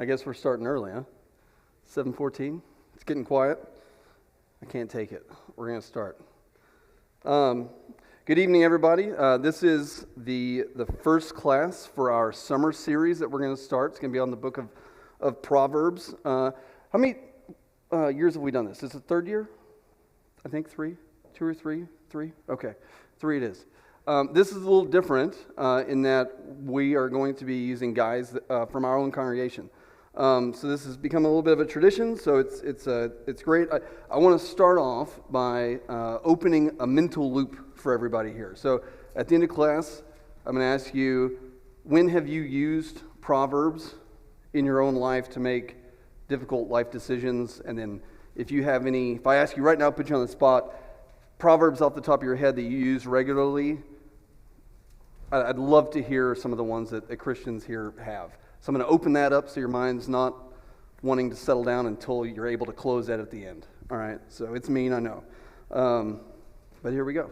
I guess we're starting early, huh? 7:14. It's getting quiet. I can't take it. We're going to start. Good evening, everybody. This is the first class for our summer series that we're going to start. It's going to be on the book of Proverbs. How many years have we done this? Is it the third year? I think three? Two or three? Three? Okay. Three it is. This is a little different in that we are going to be using guys from our own congregation. So this has become a little bit of a tradition, so it's great. I want to start off by opening a mental loop for everybody here. So at the end of class, I'm going to ask you, when have you used Proverbs in your own life to make difficult life decisions? And then if I ask you right now, put you on the spot, Proverbs off the top of your head that you use regularly, I'd love to hear some of the ones that Christians here have. So I'm going to open that up so your mind's not wanting to settle down until you're able to close that at the end. All right, so it's mean, I know. But here we go.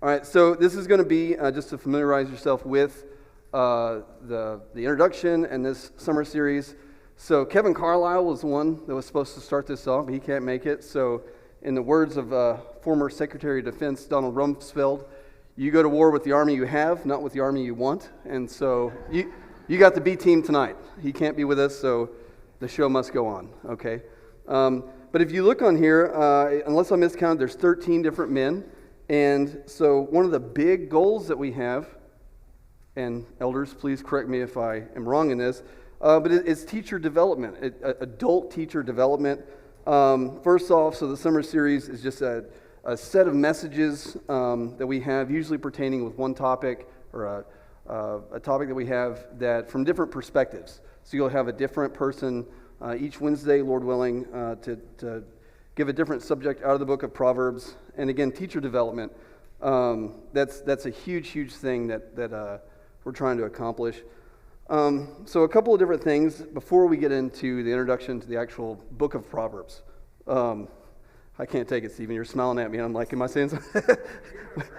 All right, so this is going to be just to familiarize yourself with the introduction and this summer series. So Kevin Carlisle was the one that was supposed to start this off, but he can't make it. So in the words of former Secretary of Defense Donald Rumsfeld, you go to war with the army you have, not with the army you want. And so you got the B team tonight. He can't be with us, so the show must go on, okay? But if you look on here, unless I miscounted, there's 13 different men. And so one of the big goals that we have, and elders, please correct me if I am wrong in this, but it's teacher development, adult teacher development. First off, so the summer series is just a set of messages that we have, usually pertaining with one topic or a topic that we have that from different perspectives. So you'll have a different person each Wednesday, Lord willing, to give a different subject out of the book of Proverbs. And again, teacher development. That's a huge thing that we're trying to accomplish. So a couple of different things before we get into the introduction to the actual book of Proverbs. I can't take it, Stephen. You're smiling at me. I'm like, am I saying something?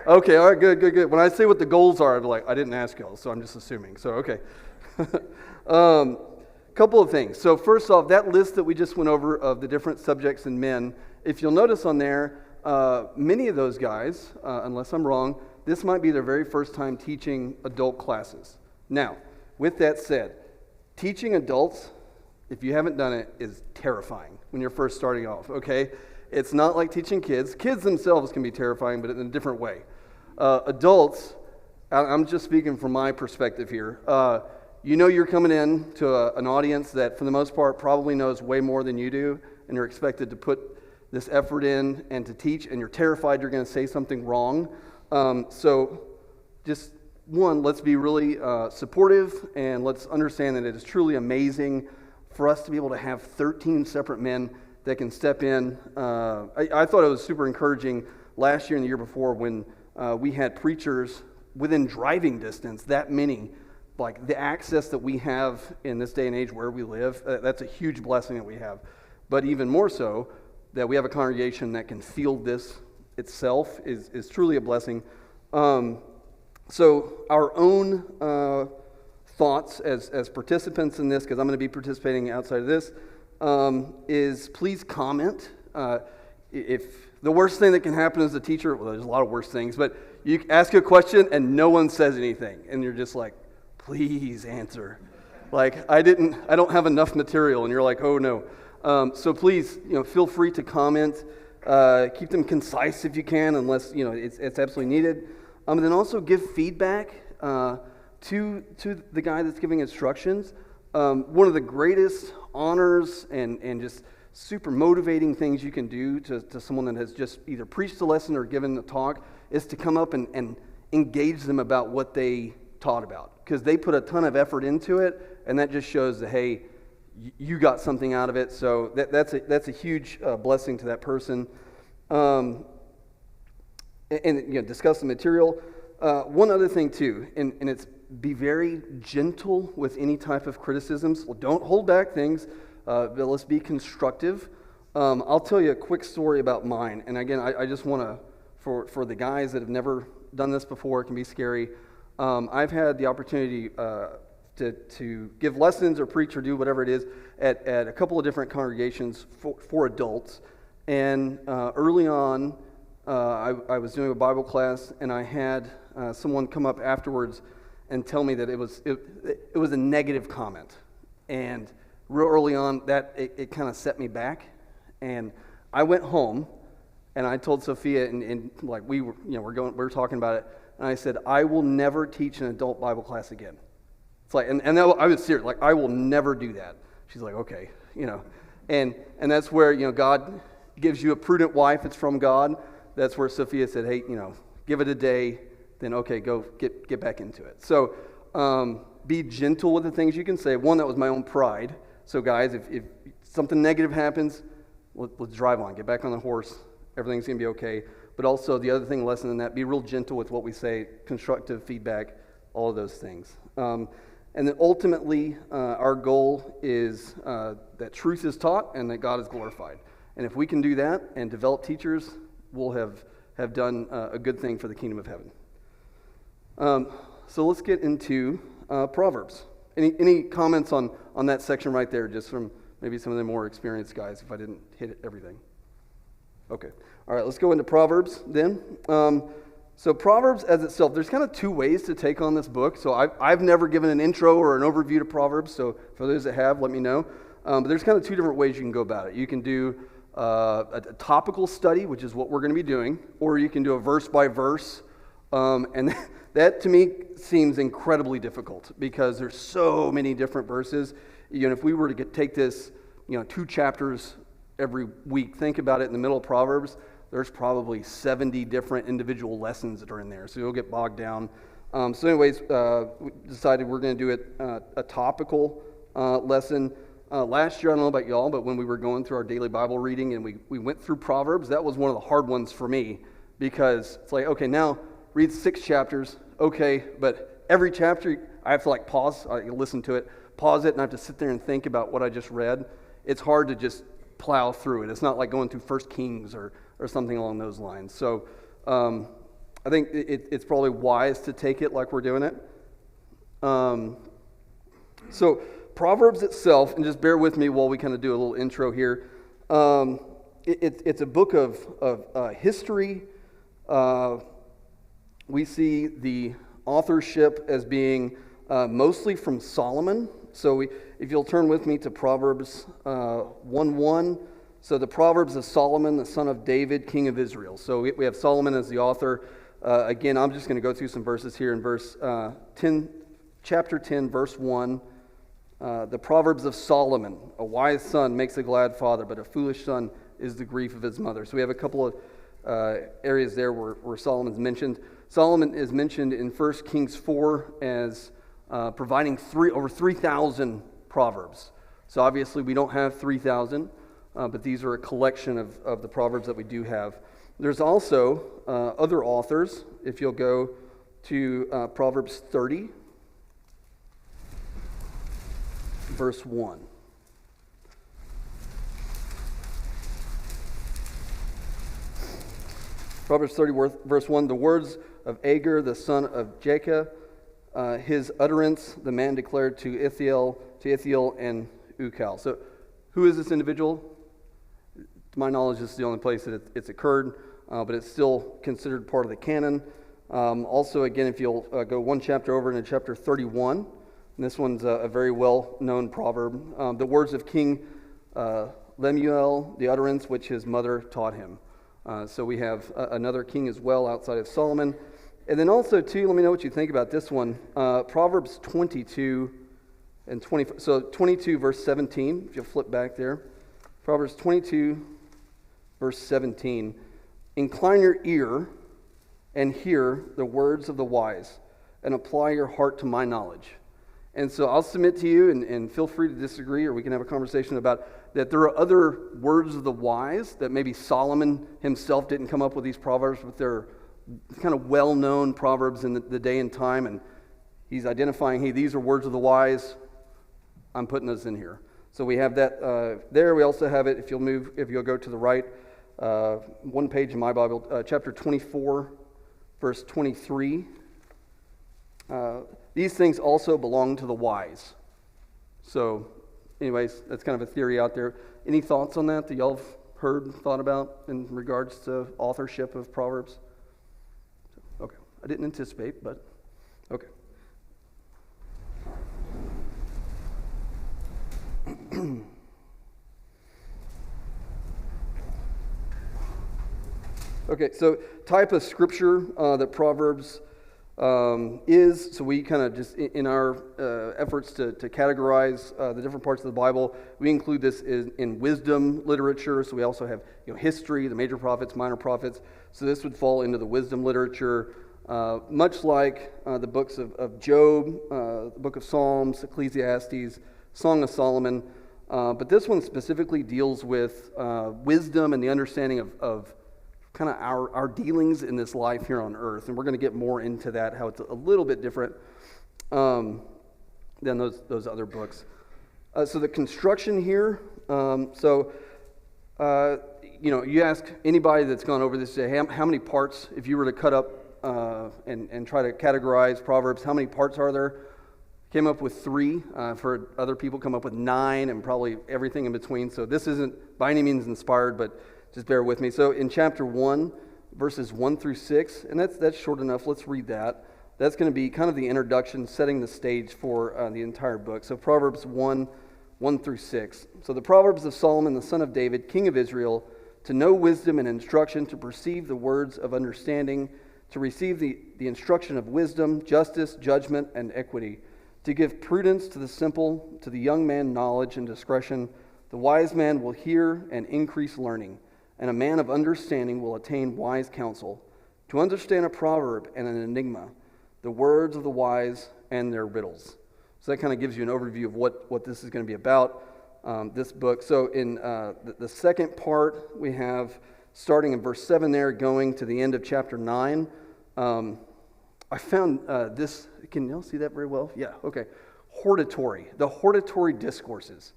Okay, all right, good. When I say what the goals are, I'm like, I didn't ask y'all, so I'm just assuming. So, okay. Couple of things. So first off, that list that we just went over of the different subjects and men, if you'll notice on there, many of those guys, unless I'm wrong, this might be their very first time teaching adult classes. Now, with that said, teaching adults, if you haven't done it, is terrifying when you're first starting off, okay? It's not like teaching kids. Kids themselves can be terrifying, but in a different way. Adults, I'm just speaking from my perspective here. You're coming in to an audience that, for the most part, probably knows way more than you do, and you're expected to put this effort in and to teach, and you're terrified you're going to say something wrong. So just, one, let's be really supportive, and let's understand that it is truly amazing for us to be able to have 13 separate men that can step in. I thought it was super encouraging last year and the year before when we had preachers within driving distance, that many. Like the access that we have in this day and age where we live, that's a huge blessing that we have. But even more so, that we have a congregation that can field this itself is truly a blessing. So our own thoughts as participants in this, because I'm going to be participating outside of this, is please comment. If the worst thing that can happen as a teacher, well, there's a lot of worse things, but you ask a question and no one says anything, and you're just like, please answer. Like, I don't have enough material, and you're like, oh no. So please, feel free to comment. Keep them concise if you can, unless it's absolutely needed. And then also give feedback to the guy that's giving instructions. One of the greatest honors and just super motivating things you can do to someone that has just either preached a lesson or given a talk is to come up and engage them about what they taught about, because they put a ton of effort into it, and that just shows that, hey, you got something out of it. So that's a huge blessing to that person. And discuss the material. One other thing too, and it's be very gentle with any type of criticisms. Well, don't hold back things, but let's be constructive. I'll tell you a quick story about mine. And again, I just want to, for the guys that have never done this before, it can be scary. I've had the opportunity to give lessons or preach or do whatever it is at a couple of different congregations for adults. And early on, I was doing a Bible class, and I had someone come up afterwards and tell me that it was a negative comment. And real early on, that it kind of set me back. And I went home, and I told Sophia, and like we were talking about it, and I said, I will never teach an adult Bible class again. It's like, and I was serious, like, I will never do that. She's like, okay, and that's where, God gives you a prudent wife. It's from God. That's where Sophia said, hey, give it a day, then okay, go get back into it. So be gentle with the things you can say. One, that was my own pride. So guys, if something negative happens, let's drive on, get back on the horse. Everything's going to be okay. But also the other thing, lesson in that, be real gentle with what we say, constructive feedback, all of those things. And then ultimately, our goal is that truth is taught and that God is glorified. And if we can do that and develop teachers, we'll have done a good thing for the kingdom of heaven. So let's get into Proverbs. Any comments on that section right there, just from maybe some of the more experienced guys, if I didn't hit everything? Okay. All right, let's go into Proverbs then. So Proverbs as itself, there's kind of two ways to take on this book. So I've never given an intro or an overview to Proverbs, so for those that have, let me know. But there's kind of two different ways you can go about it. You can do a topical study, which is what we're going to be doing, or you can do a verse by verse. And that to me seems incredibly difficult because there's so many different verses. If we were to take this, 2 chapters every week, think about it in the middle of Proverbs, there's probably 70 different individual lessons that are in there, so you'll get bogged down. So anyways, we decided we're going to do it a topical lesson. Last year, I don't know about y'all, but when we were going through our daily Bible reading and we went through Proverbs, that was one of the hard ones for me because it's like, okay, now read 6 chapters, okay, but every chapter I have to pause, I listen to it, pause it, and I have to sit there and think about what I just read. It's hard to just plow through it. It's not like going through 1 Kings or something along those lines. So I think it's probably wise to take it like we're doing it. So Proverbs itself, and just bear with me while we kind of do a little intro here. It's a book of history. We see the authorship as being mostly from Solomon. So if you'll turn with me to Proverbs 1:1. So the Proverbs of Solomon, the son of David, king of Israel. So we have Solomon as the author. Again, I'm just going to go through some verses here in verse 10, chapter 10, verse 1. The Proverbs of Solomon: a wise son makes a glad father, but a foolish son is the grief of his mother. So we have a couple of areas there where Solomon's mentioned. Solomon is mentioned in 1 Kings 4 as providing over 3,000 proverbs. So obviously we don't have 3,000, but these are a collection of the proverbs that we do have. There's also other authors. If you'll go to Proverbs 30, verse 1. Proverbs 30, verse 1, the words of Agur, the son of Jacob, his utterance, the man declared to Ithiel and Ukal. So who is this individual? To my knowledge, this is the only place that it's occurred, but it's still considered part of the canon. Also, again, if you'll go one chapter over into chapter 31, and this one's a very well-known proverb. The words of King Lemuel, the utterance which his mother taught him. So we have another king as well outside of Solomon. And then also, too, let me know what you think about this one. Proverbs 22 and 20. So 22, verse 17, if you'll flip back there. Proverbs 22, verse 17. Incline your ear and hear the words of the wise, and apply your heart to my knowledge. And so I'll submit to you, and feel free to disagree, or we can have a conversation about that there are other words of the wise that maybe Solomon himself didn't come up with these proverbs, but they're kind of well-known proverbs in the day and time, and he's identifying, hey, these are words of the wise, I'm putting those in here. So we have that there. We also have it, if you'll go to the right, one page in my Bible, chapter 24, verse 23. These things also belong to the wise. So, anyways, that's kind of a theory out there. Any thoughts on that y'all have heard, thought about in regards to authorship of Proverbs? Okay, I didn't anticipate, but okay. Okay, so type of scripture that Proverbs is, so we kind of just, in our efforts to categorize the different parts of the Bible, we include this in wisdom literature. So we also have history, the major prophets, minor prophets. So this would fall into the wisdom literature, much like the books of Job, the book of Psalms, Ecclesiastes, Song of Solomon. But this one specifically deals with wisdom and the understanding of kind of our dealings in this life here on earth. And we're going to get more into that, how it's a little bit different than those other books. So the construction here, you ask anybody that's gone over this, say, hey, how many parts, if you were to cut up and try to categorize Proverbs, how many parts are there? Came up with 3. For other people, come up with 9, and probably everything in between. So this isn't by any means inspired, but just bear with me. So in chapter 1, verses 1 through 6, and that's short enough. Let's read that. That's going to be kind of the introduction, setting the stage for the entire book. So Proverbs 1 through 6. So the Proverbs of Solomon, the son of David, king of Israel, to know wisdom and instruction, to perceive the words of understanding, to receive the instruction of wisdom, justice, judgment, and equity, to give prudence to the simple, to the young man knowledge and discretion. The wise man will hear and increase learning, and a man of understanding will attain wise counsel. To understand a proverb and an enigma, the words of the wise and their riddles. So that kind of gives you an overview of what this is going to be about, this book. So in the second part, we have, starting in verse 7 there, going to the end of chapter 9. I found this, can y'all see that very well? Yeah, okay. Hortatory, the hortatory discourses.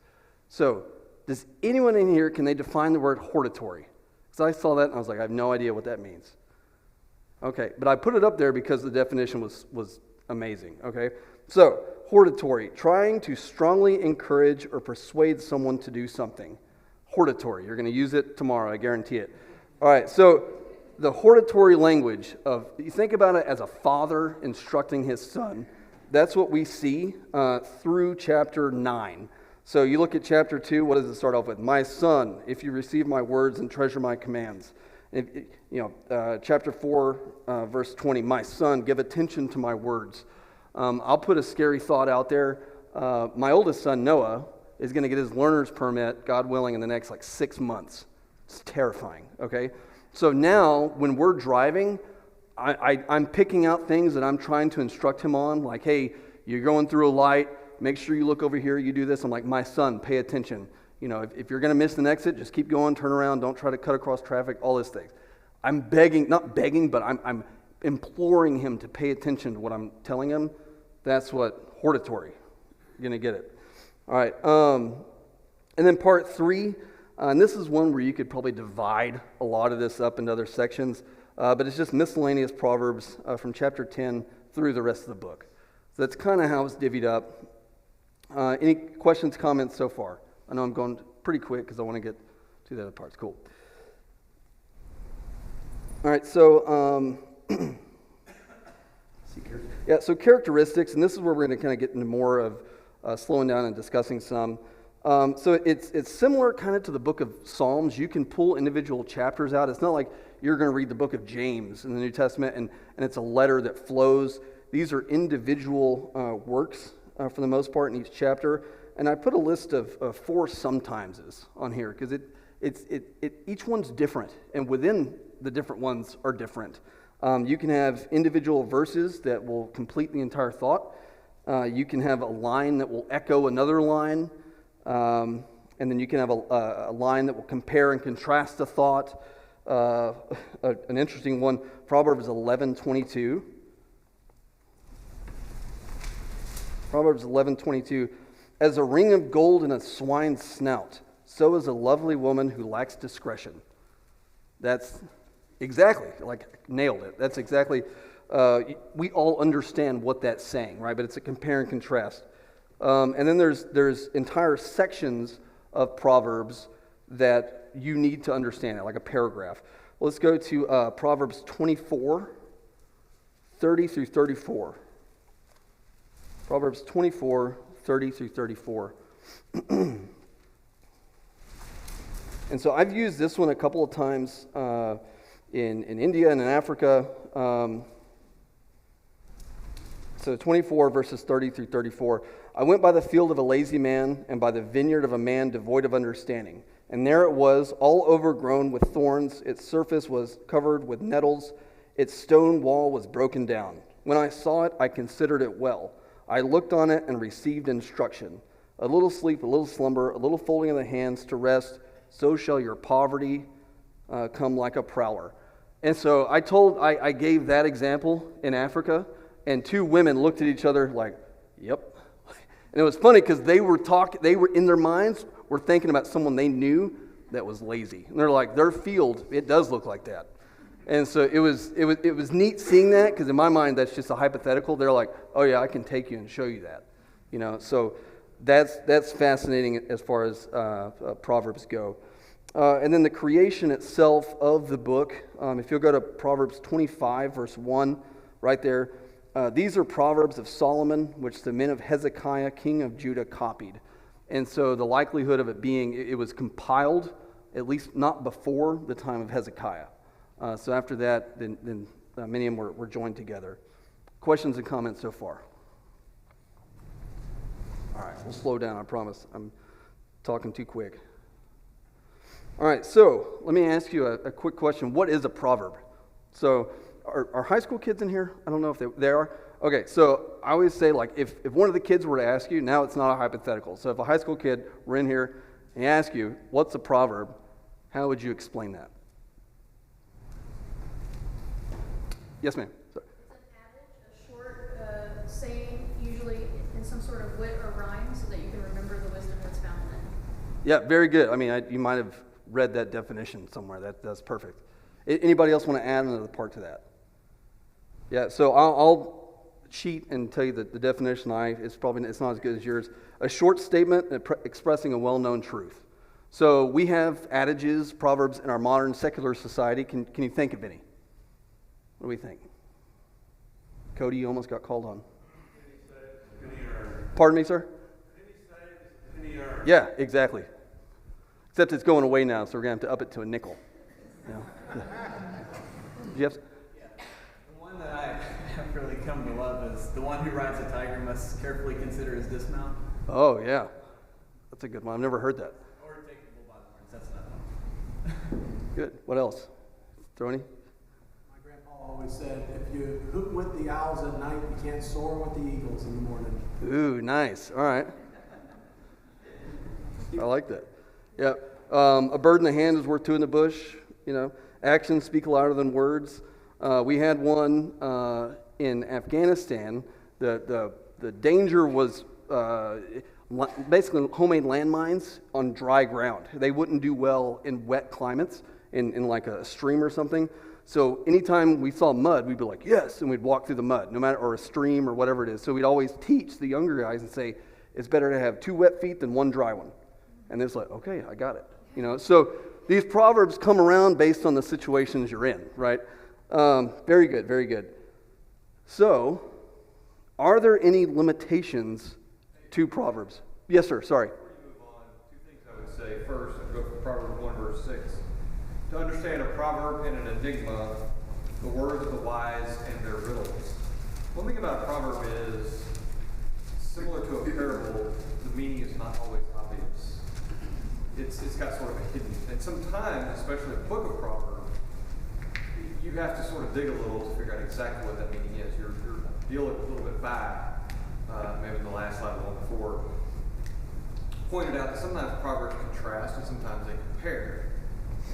So, does anyone in here, can they define the word hortatory? Because I saw that and I was like, I have no idea what that means. Okay, but I put it up there because the definition was amazing, okay? So, hortatory, trying to strongly encourage or persuade someone to do something. Hortatory, you're going to use it tomorrow, I guarantee it. All right, so the hortatory language of, you think about it as a father instructing his son. That's what we see through chapter 9. So you look at chapter 2, what does it start off with? My son, if you receive my words and treasure my commands. Chapter 4, verse 20, my son, give attention to my words. I'll put a scary thought out there. My oldest son, Noah, is going to get his learner's permit, God willing, in the next 6 months. It's terrifying, okay? So now, when we're driving, I'm picking out things that I'm trying to instruct him on, like, hey, you're going through a light, make sure you look over here, you do this. I'm like, my son, pay attention. If you're going to miss an exit, just keep going, turn around, don't try to cut across traffic, all these things. I'm begging, not begging, but I'm imploring him to pay attention to what I'm telling him. That's what hortatory. You're going to get it. All right. And then part 3, and this is one where you could probably divide a lot of this up into other sections, but it's just miscellaneous Proverbs from chapter 10 through the rest of the book. So that's kind of how it's divvied up. Any questions, comments so far? I know I'm going pretty quick because I want to get to the other parts. Cool. All right, so so characteristics, and this is where we're going to kind of get into more of slowing down and discussing some. So it's similar kind of to the book of Psalms. You can pull individual chapters out. It's not like you're going to read the book of James in the New Testament and it's a letter that flows. These are individual works for the most part in each chapter. And I put a list of 4 sometimeses on here because each one's different, and within the different ones are different. You can have individual verses that will complete the entire thought. You can have a line that will echo another line. And then you can have a line that will compare and contrast a thought. An interesting one, Proverbs 11:22. Proverbs 11:22. As a ring of gold in a swine's snout, so is a lovely woman who lacks discretion. That's exactly, nailed it. That's exactly we all understand what that's saying, right? But it's a compare and contrast. And then there's entire sections of Proverbs that you need to understand it, like a paragraph. Let's go to Proverbs 24, 30 through 34. Proverbs 24, 30 through 34. And so I've used this one a couple of times in India and in Africa. So 24 verses 30 through 34. I went by the field of a lazy man and by the vineyard of a man devoid of understanding. And there it was, all overgrown with thorns. Its surface was covered with nettles. Its stone wall was broken down. When I saw it, I considered it well. I looked on it and received instruction. A little sleep, a little slumber, a little folding of the hands to rest. So shall your poverty come like a prowler. And so I gave that example in Africa, and two women looked at each other like, yep. And it was funny because they were in their minds, were thinking about someone they knew that was lazy. And they're like, their field, it does look like that. And so it was neat seeing that, because in my mind, that's just a hypothetical. They're like, oh yeah, I can take you and show you that. So that's fascinating as far as Proverbs go. And then the creation itself of the book, if you'll go to Proverbs 25, verse 1, right there, these are Proverbs of Solomon, which the men of Hezekiah, king of Judah, copied. And so the likelihood of it being, it was compiled, at least not before the time of Hezekiah. So after that, then many of them were joined together. Questions and comments so far? All right, we'll slow down, I promise. I'm talking too quick. All right, so let me ask you a quick question. What is a proverb? So are high school kids in here? I don't know if they are. Okay, so I always say, like, if one of the kids were to ask you, now it's not a hypothetical. So if a high school kid were in here and he asked you, what's a proverb, how would you explain that? Yes, ma'am. Sorry. It's an adage, a short saying, usually in some sort of wit or rhyme, so that you can remember the wisdom that's found in it. Yeah, very good. I mean, you might have read that definition somewhere. That's perfect. Anybody else want to add another part to that? Yeah, so I'll cheat and tell you that the definition it's not as good as yours. A short statement expressing a well-known truth. So we have adages, proverbs in our modern secular society. Can you think of any? What do we think? Cody, you almost got called on. Pardon me, sir? Yeah, exactly. Except it's going away now, so we're going to have to up it to a nickel. Yeah. Jeff? Yeah. The one that I have really come to love is the one who rides a tiger must carefully consider his dismount. Oh, yeah. That's a good one. I've never heard that. Or take the bull by the horns. That's another one. Good. What else? Throny? My grandpa always said, if you hoot with the owls at night, you can't soar with the eagles in the morning. Ooh, nice. All right. I like that. Yeah. A bird in the hand is worth two in the bush. Actions speak louder than words. We had one in Afghanistan. The danger was basically homemade landmines on dry ground. They wouldn't do well in wet climates, in like a stream or something. So anytime we saw mud, we'd be like, yes, and we'd walk through the mud, no matter, or a stream or whatever it is. So we'd always teach the younger guys and say, it's better to have 2 wet feet than 1 dry one. And it's like, okay, I got it. So these proverbs come around based on the situations you're in, right? Very good, very good. So, are there any limitations to Proverbs? Yes, sir, sorry. Before you move on, 2 things I would say. First, I'd go from Proverbs 1, verse 6. To understand a proverb and an enigma, the words of the wise and their riddles. One thing about a proverb is, similar to a parable, the meaning is not always obvious. It's got sort of a hidden, and sometimes, especially a book of Proverbs, you have to sort of dig a little to figure out exactly what that meaning is. You're dealing a little bit back, maybe in the last slide, the one before, pointed out that sometimes Proverbs contrast and sometimes they compare.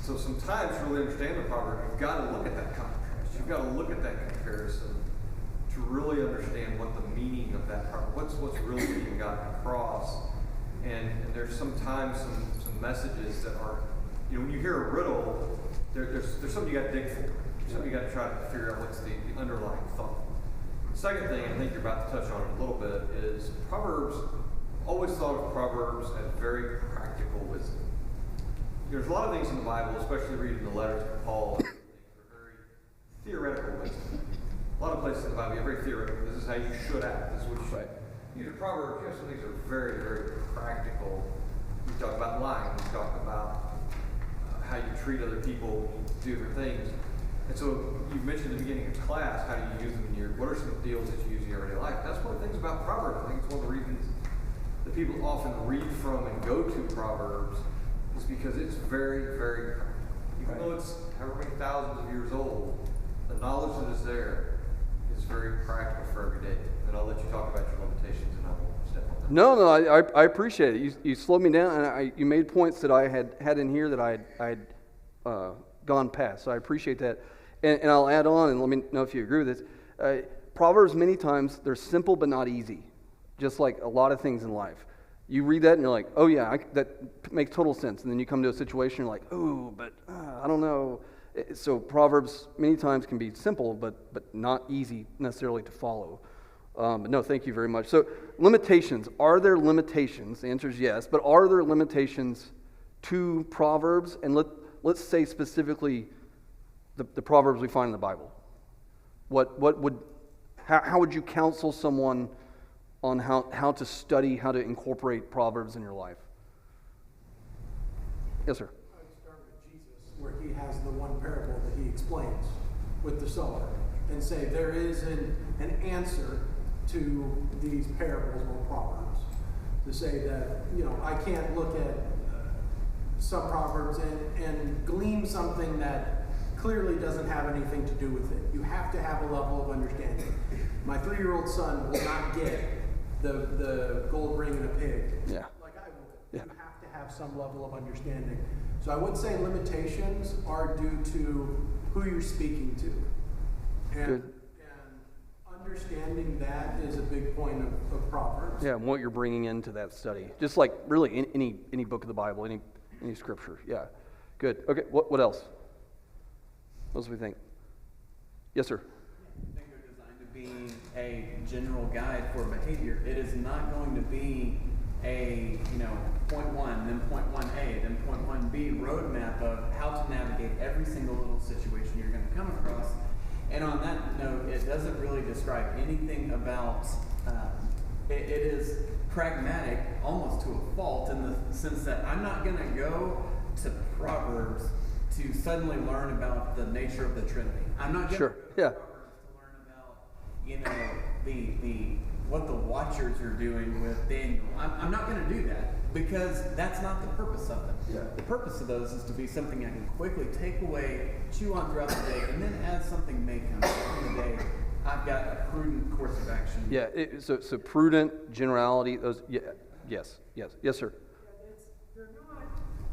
So sometimes to really understand the proverb, you've got to look at that contrast. You've got to look at that comparison to really understand what the meaning of that proverb, what's really being gotten across. And there's sometimes some messages that are, when you hear a riddle, there's something you got to dig for. So we got to try to figure out what's the underlying thought. The second thing, I think you're about to touch on it a little bit, is Proverbs. Always thought of Proverbs as very practical wisdom. There's a lot of things in the Bible, especially reading the letters of Paul, that are very theoretical wisdom. A lot of places in the Bible are very theoretical. This is how you should act. This is what you should. These are Proverbs. You have some things that are very, very practical. You talk about lying. You talk about how you treat other people. You do different things. And so you mentioned at the beginning of class, how do you use them in your, what are some deals that you use in your everyday life? That's one of the things about Proverbs. I think it's one of the reasons that people often read from and go to Proverbs is because it's very, very practical. Even though it's however many thousands of years old, the knowledge that is there is very practical for every day. And I'll let you talk about your limitations and I will step on that. No, I appreciate it. You slowed me down, and you made points that I had in here that I had gone past. So I appreciate that. And I'll add on, and let me know if you agree with this. Proverbs, many times, they're simple but not easy, just like a lot of things in life. You read that and you're like, oh yeah, that makes total sense. And then you come to a situation, you're like, oh, but I don't know. So Proverbs many times can be simple, but not easy necessarily to follow. But no, thank you very much. So limitations. Are there limitations? The answer is yes. But are there limitations to Proverbs? And let's say specifically the Proverbs we find in the Bible. How would you counsel someone on how to study, how to incorporate Proverbs in your life? Yes, sir. I would start with Jesus, where he has the one parable that he explains with the sower, and say there is an answer to these parables or proverbs. To say that, I can't look at some proverbs and glean something that clearly doesn't have anything to do with it. You have to have a level of understanding. My 3-year-old son will not get the gold ring in a pig like I will. Yeah. You have to have some level of understanding. So I would say limitations are due to who you're speaking to. And understanding that is a big point of Proverbs. Yeah, and what you're bringing into that study. Just like really any book of the Bible, any scripture. Yeah, good. Okay, what else? What else do we think? Yes, sir. I think they're designed to be a general guide for behavior. It is not going to be a, point 1, then point 1A, then point 1B roadmap of how to navigate every single little situation you're going to come across. And on that note, it doesn't really describe anything about, it is pragmatic almost to a fault in the sense that I'm not going to go to Proverbs to suddenly learn about the nature of the Trinity. I'm not going to go to Proverbs to learn about, the what the Watchers are doing with Daniel. I'm not going to do that because that's not the purpose of them. Yeah. The purpose of those is to be something I can quickly take away, chew on throughout the day, and then as something may come in the day, I've got a prudent course of action. Yeah, so prudent, generality, those, yes, sir.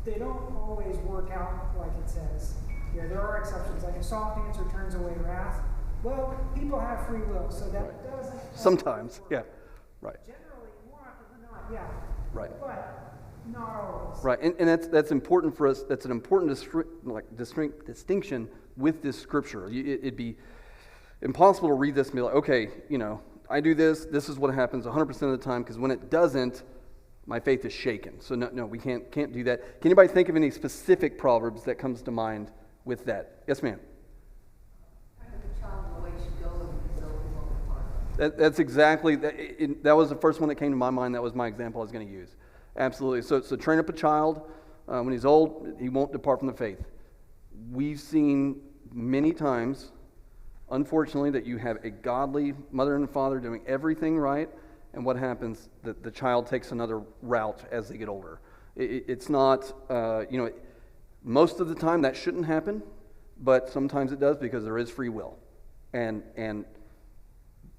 They don't always work out like it says. There are exceptions, like a soft answer turns away wrath. Well, people have free will, so that doesn't. Sometimes, yeah, right. Generally, more often than not, yeah. Right. But not always. Right, and that's important for us. That's an important distinction with this scripture. It'd be impossible to read this and be like, okay, I do this. This is what happens 100% of the time. Because when it doesn't, my faith is shaken. So no, we can't do that. Can anybody think of any specific proverbs that comes to mind with that? Yes, ma'am. That's exactly that was the first one that came to my mind. That was my example I was going to use. Absolutely. So train up a child. When he's old, he won't depart from the faith. We've seen many times, unfortunately, that you have a godly mother and father doing everything right, and what happens? The child takes another route as they get older. It's not, most of the time that shouldn't happen, but sometimes it does because there is free will.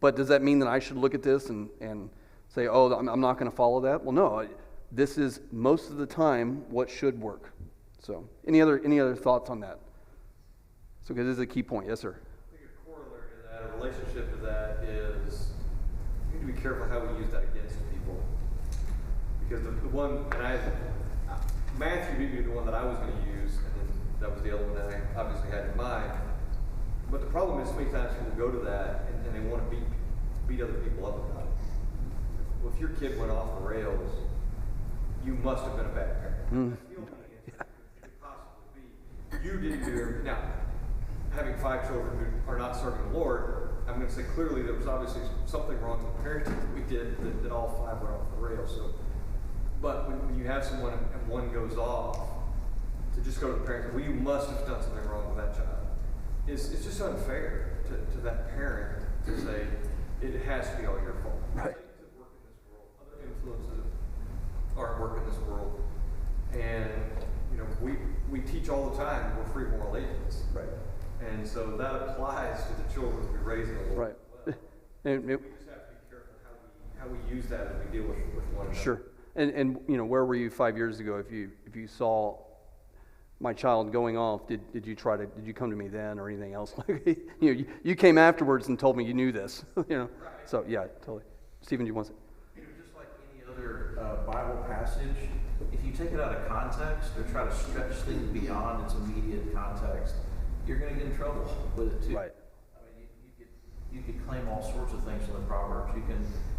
But does that mean that I should look at this and say, oh, I'm not going to follow that? Well, no. This is most of the time what should work. So, any other thoughts on that? So, because this is a key point. Yes, sir. I think a corollary to that, a relationship to that is we need to be careful how we use that against people. Because the one, and Matthew beat me to the one that I was going to use, and then that was the other one that I obviously had in mind. But the problem is, many times people go to that and they want to beat other people up about it. Well, if your kid went off the rails, you must have been a bad parent. That's the only answer it could possibly be. You didn't do everything. Now, having 5 children who are not serving the Lord, I'm going to say clearly there was obviously something wrong with the parenting that we did that all 5 went off the rails. So, but when you have someone and one goes off, to just go to the parent, well, you must have done something wrong with that child. It's just unfair to that parent to say it has to be all your fault. Right. Things that work in this world, other influences are at work in this world, and we teach all the time we're free moral agents. Right. And so that applies to the children we raise in the Lord. Right. As well. We just have to be careful how we use that as we deal with one another. Sure. And where were you 5 years ago if you saw my child going off? Did you come to me then or anything else? You came afterwards and told me you knew this. Right. So yeah, totally. Stephen, do you want to? Just like any other Bible passage, if you take it out of context or try to stretch things beyond its immediate context, you're going to get in trouble with it too. Right. I mean, you could claim all sorts of things from the Proverbs.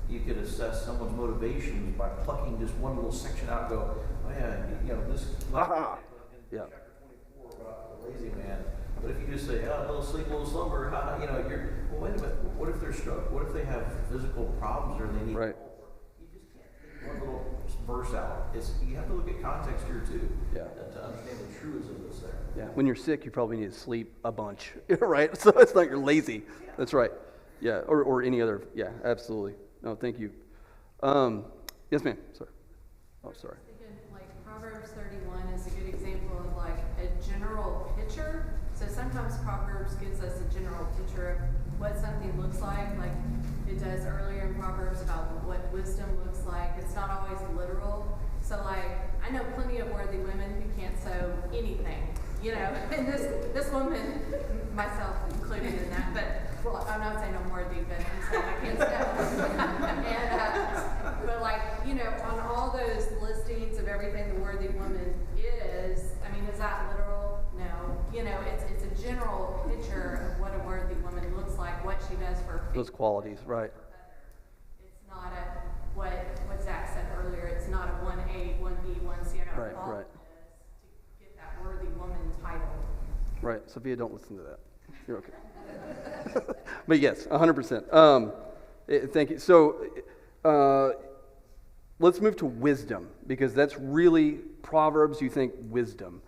You could assess someone's motivations by plucking just one little section out and go, oh yeah, this. Aha. In Yeah. chapter 24 about the lazy man. But if you just say, oh, a little sleep, a little slumber, well, wait a minute. What if they're struck? What if they have physical problems or they need Right. help? You just can't take one little verse out. You have to look at context here too. Yeah. To understand the truism that's there. Yeah. When you're sick, you probably need to sleep a bunch, right? So it's not you're lazy. That's right. Yeah. Or any other. Yeah. Absolutely. No, thank you. Yes, ma'am. Sorry. Oh, sorry. Thinking, like Proverbs 31 is a good example of like a general picture. So sometimes Proverbs gives us a general picture of what something looks like it does earlier in Proverbs about what wisdom looks like. It's not always literal. So like I know plenty of worthy women who can't sew anything, and this woman, myself included in that, but I'm not saying I'm worthy, but I'm saying I can't sew. But on all those listings of everything the worthy woman is, is that literal? No. It's a general picture of what a worthy woman looks like, what she does for Those qualities, right? It's not what Zach said earlier. It's not a 1A, 1B, 1C. I Right, all right. it is to get that worthy woman title. Right. Sophia, don't listen to that. You're okay. But yes, 100%. Thank you. So let's move to wisdom, because that's really Proverbs. You think wisdom.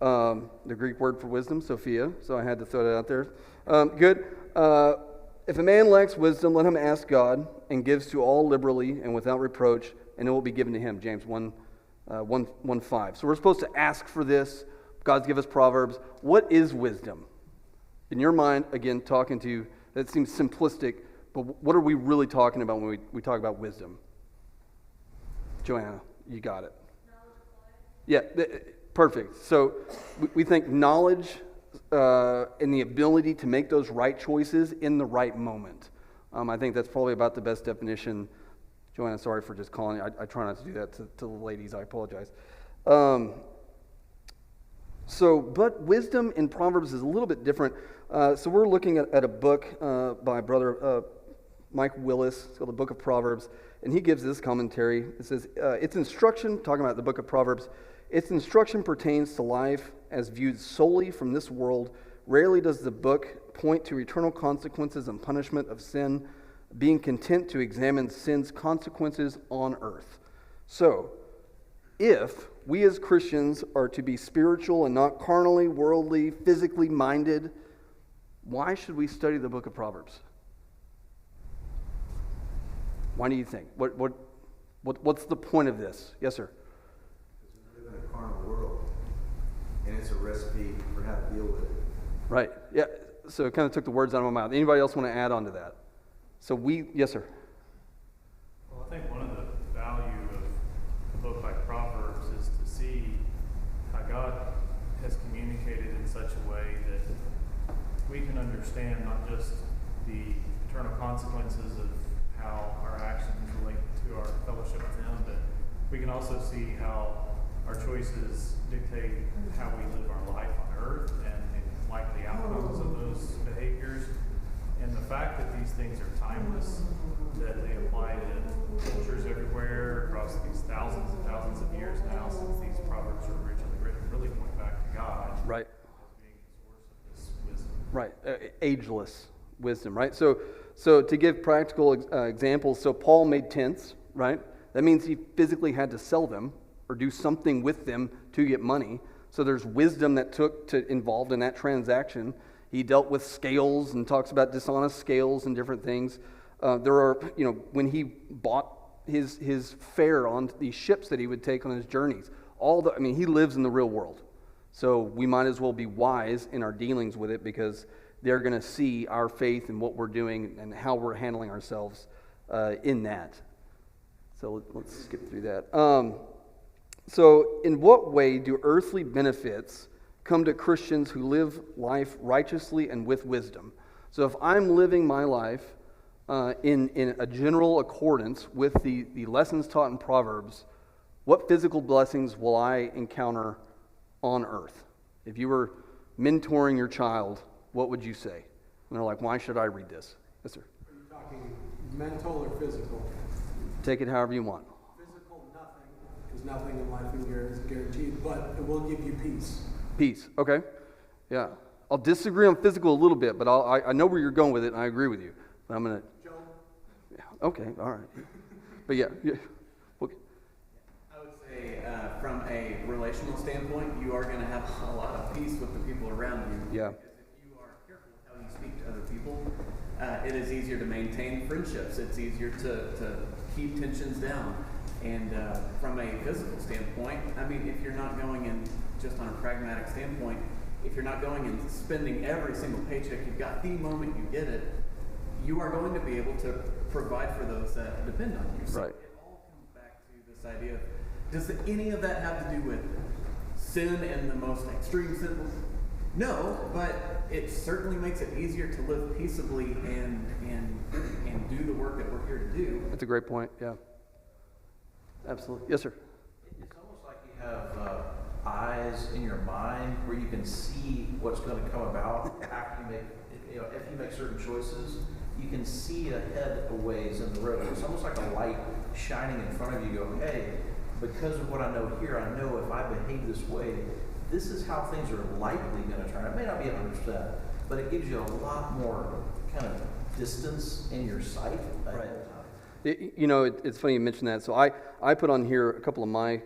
The Greek word for wisdom, Sophia. So I had to throw that out there. Good. If a man lacks wisdom, let him ask God, and gives to all liberally and without reproach, and it will be given to him. James 1:5. So we're supposed to ask for this. God's give us Proverbs. What is wisdom? In your mind, again, talking to you, that seems simplistic, but what are we really talking about when we talk about wisdom? Joanna, you got it. Yeah, perfect. So we think knowledge and the ability to make those right choices in the right moment. I think that's probably about the best definition. Joanna, sorry for just calling you. I try not to do that to the ladies. I apologize. But wisdom in Proverbs is a little bit different. So we're looking at a book by Brother Mike Willis. It's called the Book of Proverbs. And he gives this commentary. It says, its instruction, talking about the book of Proverbs, its instruction pertains to life as viewed solely from this world. Rarely does the book point to eternal consequences and punishment of sin, being content to examine sin's consequences on earth. So, if we as Christians are to be spiritual and not carnally, worldly, physically minded, why should we study the book of Proverbs? Why do you think? What's the point of this? Yes, sir. Because we live in a carnal world, and it's a recipe for how to deal with it. Right. Yeah. So it kind of took the words out of my mouth. Anybody else want to add on to that? Yes, sir. Well, I think one of the value of a book like Proverbs is to see how God has communicated in such a way that we can understand not just the eternal consequences of how our actions relate to our fellowship with Him, but we can also see how our choices dictate how we live our life on earth and likely outcomes of those behaviors. And the fact that these things are timeless, that they apply to cultures everywhere across these thousands and thousands of years now since these proverbs were originally written, really point back to God Right. as being the source of this wisdom. Right, ageless wisdom, right? So to give practical examples, so Paul made tents, right? That means he physically had to sell them or do something with them to get money. So there's wisdom that involved in that transaction. He dealt with scales and talks about dishonest scales and different things. There are, when he bought his fare on these ships that he would take on his journeys. He lives in the real world. So we might as well be wise in our dealings with it because they're going to see our faith and what we're doing and how we're handling ourselves in that. So let's skip through that. So in what way do earthly benefits come to Christians who live life righteously and with wisdom? So if I'm living my life in a general accordance with the lessons taught in Proverbs, what physical blessings will I encounter on earth? If you were mentoring your child, what would you say? And they're like, why should I read this? Yes, sir. Are you talking mental or physical? Take it however you want. Physical, nothing, because nothing in life is guaranteed, but it will give you peace. Peace. Okay. Yeah. I'll disagree on physical a little bit, but I know where you're going with it, and I agree with you. But I'm going to... Joe? Yeah, okay. All right. But yeah. Okay. I would say from a relational standpoint, you are going to have a lot of peace with the people around you. Yeah. Because if you are careful with how you speak to other people, it is easier to maintain friendships. It's easier to keep tensions down. And from a physical standpoint, if you're not going in just on a pragmatic standpoint, if you're not going and spending every single paycheck you've got the moment you get it, you are going to be able to provide for those that depend on you. So Right. it all comes back to this idea of, does any of that have to do with sin in the most extreme sense? No, but it certainly makes it easier to live peaceably and do the work that we're here to do. That's a great point. Yeah. Absolutely. Yes, sir. It's almost like you have eyes in your mind where you can see what's going to come about after you make, if you make certain choices. You can see ahead a ways in the road. It's almost like a light shining in front of you. Go, hey, because of what I know here, I know if I behave this way, this is how things are likely going to turn out. It may not be 100%, but it gives you a lot more kind of distance in your sight ahead of time. It's funny you mentioned that. So I put on here a couple of my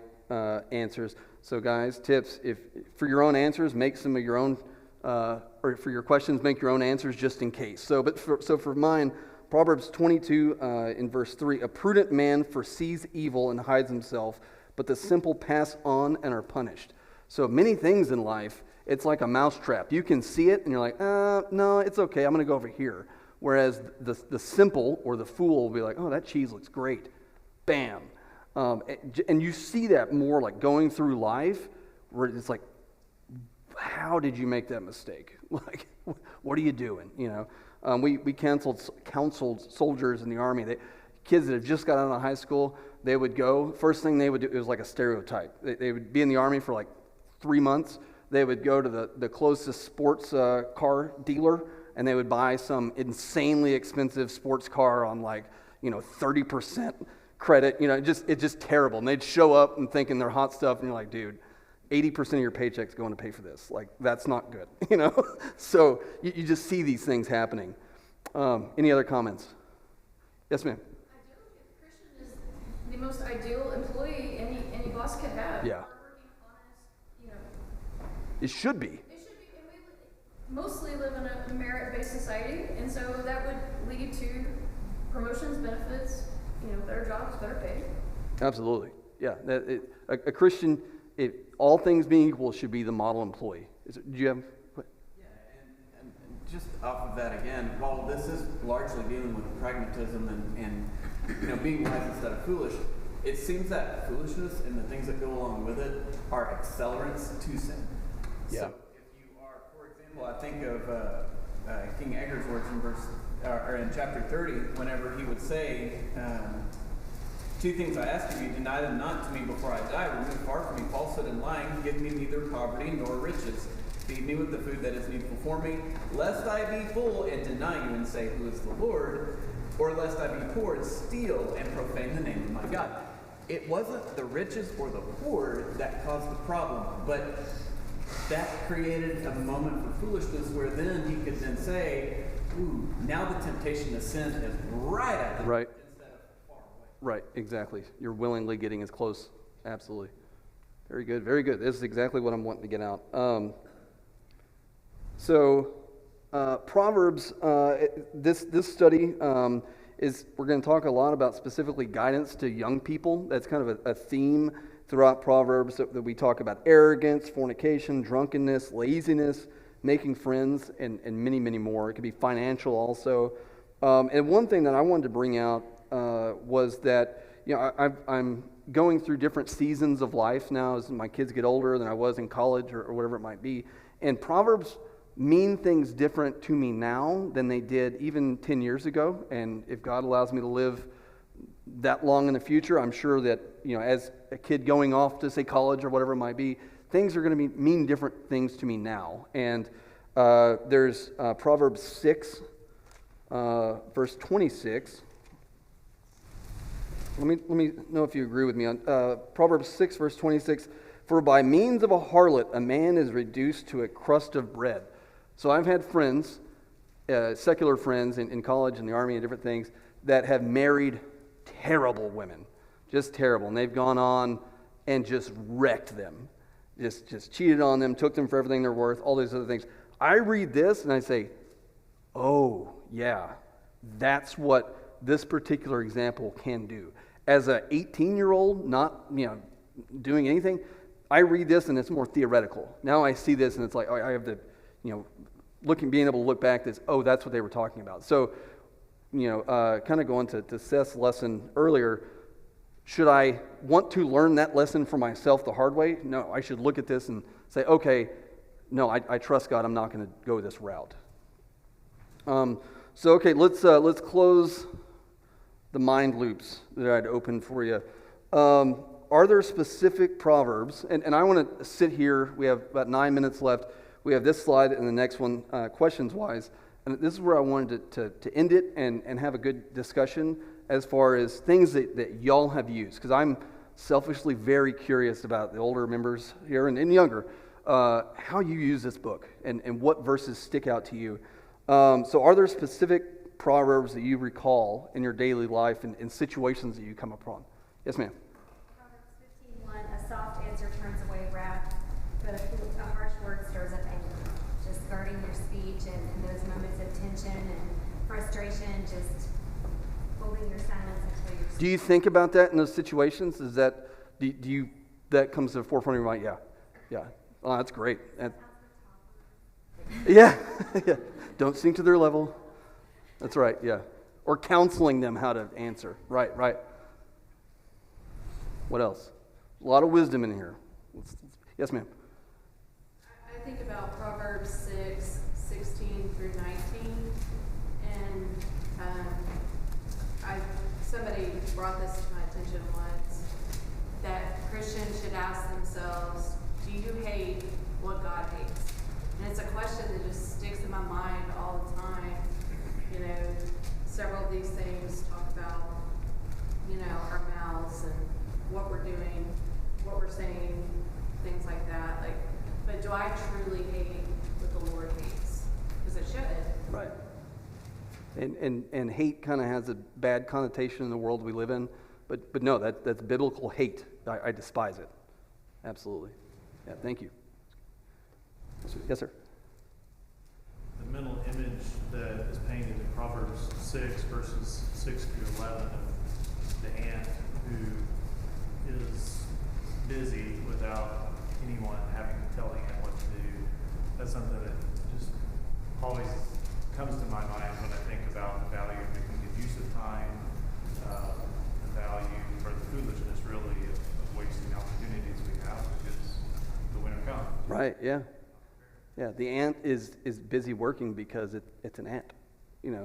answers. So guys, tips, if for your own answers, make some of your own, or for your questions, make your own answers just in case. So for mine, Proverbs 22 in verse 3, a prudent man foresees evil and hides himself, but the simple pass on and are punished. So many things in life, it's like a mousetrap. You can see it and you're like, no, it's okay, I'm going to go over here. Whereas the simple or the fool will be like, oh, that cheese looks great. Bam. And you see that more like going through life where it's like, how did you make that mistake? Like, what are you doing? We counseled soldiers in the Army. Kids that have just got out of high school, they would go, first thing they would do, it was like a stereotype. They would be in the Army for like 3 months. They would go to the closest sports car dealer, and they would buy some insanely expensive sports car on 30% credit. It's just terrible. And they'd show up and thinking they're hot stuff, and you're like, dude, 80% of your paycheck's going to pay for this. Like, that's not good, So you just see these things happening. Any other comments? Yes, ma'am. Ideally, a Christian is the most ideal employee any boss could have. Yeah. Hardworking, honest, It should be. It should be, and we mostly live in a merit-based society, and so that would lead to promotions, benefits, better jobs, better pay. Absolutely. Yeah. A Christian, all things being equal, should be the model employee. Do you have? Yeah, and just off of that again, while this is largely dealing with pragmatism and being wise instead of foolish, it seems that foolishness and the things that go along with it are accelerants to sin. Yeah. So if you are, for example, I think of King Edgar's words in chapter 30, whenever he would say, two things I ask of you, deny them not to me before I die. Remove far from me falsehood and lying. Give me neither poverty nor riches. Feed me with the food that is needful for me, lest I be full and deny you and say, who is the Lord? Or lest I be poor and steal and profane the name of my God. It wasn't the riches or the poor that caused the problem, but that created a moment for foolishness where then he could then say, ooh, now the temptation to sin is right at the Right. instead of far away. Right, exactly. You're willingly getting as close. Absolutely. Very good, very good. This is exactly what I'm wanting to get out. Proverbs, this study is, we're going to talk a lot about specifically guidance to young people. That's kind of a theme throughout Proverbs that we talk about arrogance, fornication, drunkenness, laziness, making friends, and many, many more. It could be financial also. And one thing that I wanted to bring out was that, I'm going through different seasons of life now as my kids get older than I was in college or whatever it might be. And Proverbs mean things different to me now than they did even 10 years ago. And if God allows me to live that long in the future, I'm sure that, as a kid going off to, say, college or whatever it might be, things are going to mean different things to me now. And there's Proverbs 6, verse 26. Let me know if you agree with me on Proverbs 6, verse 26. For by means of a harlot, a man is reduced to a crust of bread. So I've had friends, secular friends in college and the army and different things, that have married terrible women, just terrible. And they've gone on and just wrecked them, just cheated on them, took them for everything they're worth, all these other things. I read this and I say, oh, yeah, that's what this particular example can do. As an 18-year-old, not doing anything, I read this and it's more theoretical. Now I see this and it's like, I have the, being able to look back at this, oh, that's what they were talking about. So, kind of going to Seth's lesson earlier, should I want to learn that lesson for myself the hard way? No, I should look at this and say, okay, no, I trust God. I'm not going to go this route. Let's close the mind loops that I'd opened for you. Are there specific proverbs? And I want to sit here. We have about 9 minutes left. We have this slide and the next one, questions-wise. And this is where I wanted to end it and have a good discussion as far as things that y'all have used. Because I'm selfishly very curious about the older members here and younger, how you use this book and what verses stick out to you. So are there specific proverbs that you recall in your daily life and in situations that you come upon? Yes, ma'am. Proverbs 15:1, a soft answer turns away wrath, but a harsh word stirs up anger. Just guarding your speech and those moments of tension and frustration, just holding your silence until you're... Do you think about that in those situations? Is that, do you, that comes to the forefront of your mind? Yeah. Oh, that's great. Yeah. Don't sink to their level. That's right, yeah. Or counseling them how to answer. Right. What else? A lot of wisdom in here. Yes, ma'am. I think about Proverbs 6, 16 through 19, and somebody brought this to my attention once, that Christians should ask themselves, do you hate what God hates? And it's a question that just sticks in my mind all the time. Several of these things talk about, our mouths and what we're doing, what we're saying, things like that. But do I truly hate what the Lord hates? Because it should. Right. And hate kind of has a bad connotation in the world we live in, but no, that's biblical hate. I despise it. Absolutely. Yeah, thank you. Yes, sir. The mental image that is painted in Proverbs 6, verses 6 through 11 of the ant who is busy without anyone having to tell the ant what to do. That's something that just always comes to my mind when I think about the value of making good use of time, the value or the foolishness really of wasting opportunities we have because the winter comes. Right, yeah. Yeah, the ant is busy working because it's an ant.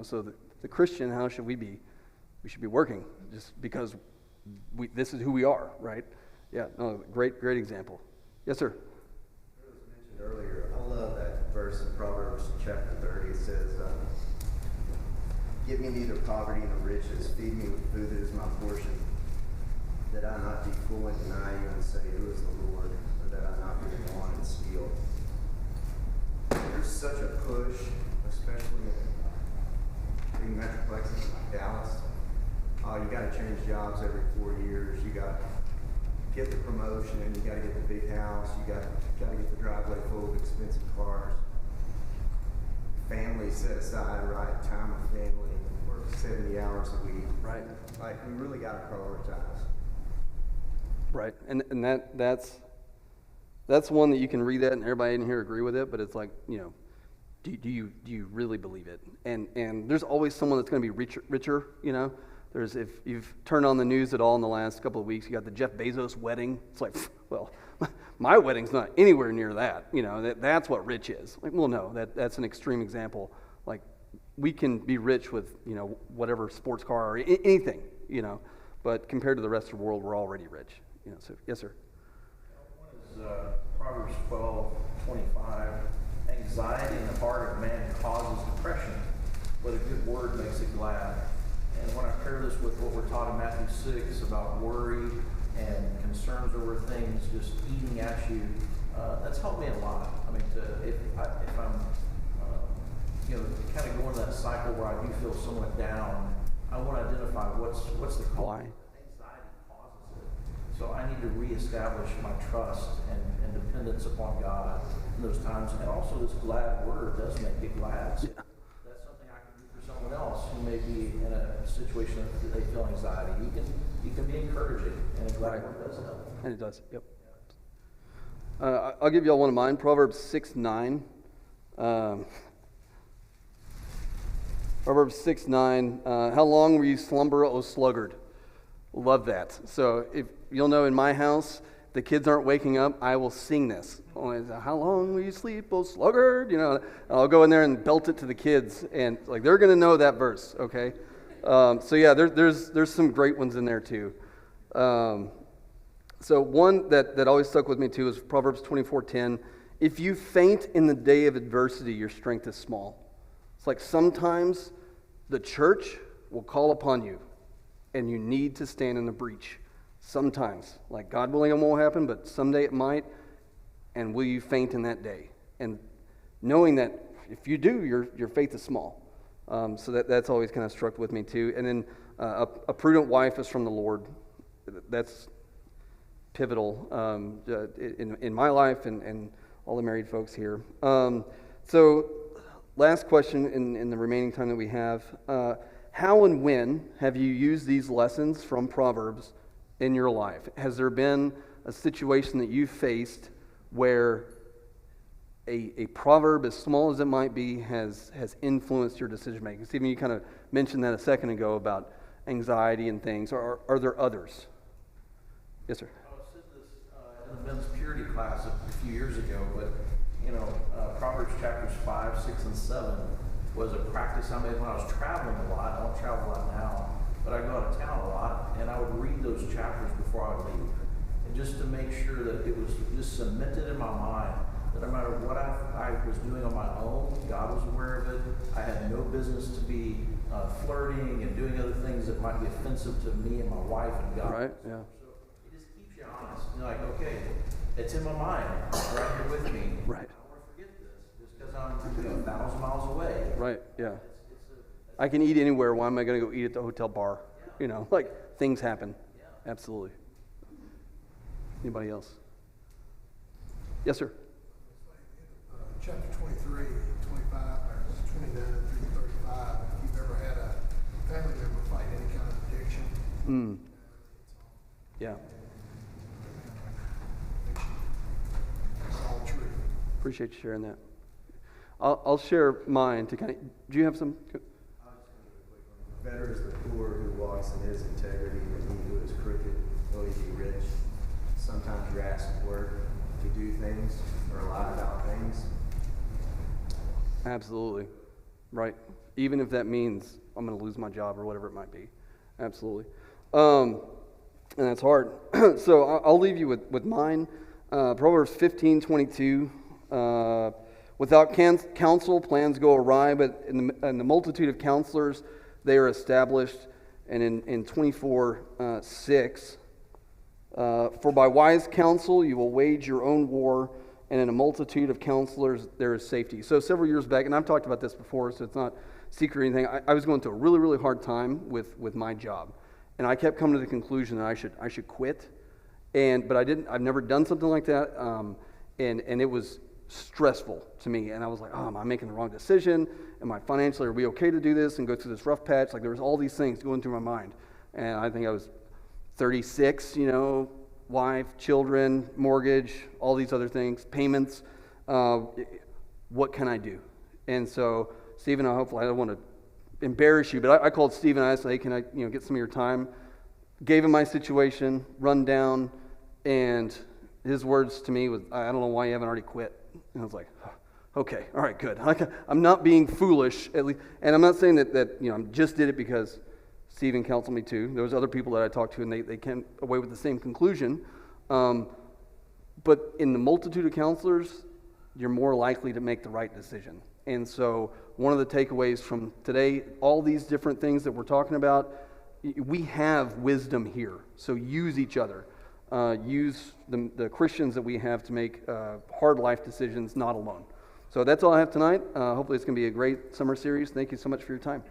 So the Christian, how should we be? We should be working just because this is who we are, right? Yeah, no, great example. Yes, sir. It was mentioned earlier. I love that verse in Proverbs chapter 30. It says, give me neither poverty nor riches. Feed me with food that is my portion, that I not be full and deny you and say, who is the Lord? Or that I not be want and steal. There's such a push, especially in big metroplexes like Dallas. You got to change jobs every 4 years. You got to get the promotion. You got to get the big house. You got to get the driveway full of expensive cars. Family set aside, right? Time with family. Work 70 hours a week. Right. Like, we really got to prioritize. Right, and that's one that you can read that and everybody in here agree with it, but it's like, do you really believe it? And there's always someone that's going to be richer. If you've turned on the news at all in the last couple of weeks, you got the Jeff Bezos wedding. It's like, well, my wedding's not anywhere near that. That's what rich is. Like, well, no, that's an extreme example. Like, we can be rich with whatever sports car or anything. But compared to the rest of the world, we're already rich. So yes, sir. One is Proverbs 12:25. Anxiety in the heart of man causes depression, but a good word makes it glad. And when I pair this with what we're taught in Matthew 6 about worry and concerns over things just eating at you, that's helped me a lot. I mean, if I'm kind of going that cycle where I do feel somewhat down, I want to identify what's the cause. Why? Anxiety causes it. So I need to reestablish my trust and dependence upon God in those times. And also this glad word does make me glad. So that's something I can do for someone else who may be in a situation that they feel anxiety. You can be encouraging, and a glad word does help. And it does, yep. I'll give you all one of mine, Proverbs 6:9. Proverbs 6:9. How long will you slumber, O sluggard? Love that. So if you'll know, in my house, the kids aren't waking up, I will sing this. How long will you sleep, O sluggard? I'll go in there and belt it to the kids, and like they're going to know that verse. Okay. So yeah, there's some great ones in there too. So one that always stuck with me too is Proverbs 24:10. If you faint in the day of adversity, your strength is small. It's like sometimes the church will call upon you, and you need to stand in the breach. Sometimes, like God willing, it won't happen, but someday it might. And will you faint in that day? And knowing that if you do, your faith is small. So that's always kind of struck with me too. And then a prudent wife is from the Lord. That's pivotal in my life and all the married folks here. So last question in the remaining time that we have. How and when have you used these lessons from Proverbs in your life? Has there been a situation that you faced where a proverb, as small as it might be, has influenced your decision making? Stephen, you kind of mentioned that a second ago about anxiety and things. Are there others? Yes, sir. I said this in the men's purity class a few years ago, but Proverbs chapters 5, 6, and 7 was a practice I made when I was traveling a lot. I don't travel a lot now, but I go out of town a lot, and I would read those chapters before I would leave, and just to make sure that it was just cemented in my mind that no matter what I was doing on my own, God was aware of it. I had no business to be flirting and doing other things that might be offensive to me and my wife and God. Right, yeah. So it just keeps you honest. You're like, okay, it's in my mind, right here with me. Right. I don't want to forget this just because I'm 1,000 miles away. Right, yeah. I can eat anywhere. Why am I going to go eat at the hotel bar? Like things happen. Yeah. Absolutely. Anybody else? Yes, sir. Chapter 23, 25, or 29 through 35, if you've ever had a family member fight any kind of addiction. Yeah. It's all true. Appreciate you sharing that. I'll share mine to kind of. Do you have some? Better is the poor who walks in his integrity than he who is crooked, though he be rich. Sometimes you're asked at work to do things or lie about things. Absolutely. Right. Even if that means I'm going to lose my job or whatever it might be. Absolutely. And that's hard. So I'll leave you with mine. Proverbs 15:22. Without counsel, plans go awry, but in the multitude of counselors, they are established. And in 24:6, for by wise counsel you will wage your own war, and in a multitude of counselors there is safety. So several years back, and I've talked about this before, so it's not secret or anything, I was going through a really, really hard time with my job. And I kept coming to the conclusion that I should quit. But I didn't. I've never done something like that. And it was stressful to me. And I was like, oh, am I making the wrong decision? Am I financially, are we okay to do this and go through this rough patch? Like there was all these things going through my mind. And I think I was 36, wife, children, mortgage, all these other things, payments. What can I do? And so Stephen, I don't want to embarrass you, but I called Stephen and I said, hey, can I get some of your time? Gave him my situation, rundown, and his words to me was, I don't know why you haven't already quit. And I was like, oh, okay, all right, good. I'm not being foolish, at least, and I'm not saying that I just did it because Stephen counseled me to. There was other people that I talked to, and they came away with the same conclusion. But in the multitude of counselors, you're more likely to make the right decision. And so one of the takeaways from today, all these different things that we're talking about, we have wisdom here. So use each other. Use the Christians that we have to make hard life decisions, not alone. So that's all I have tonight. Hopefully it's going to be a great summer series. Thank you so much for your time.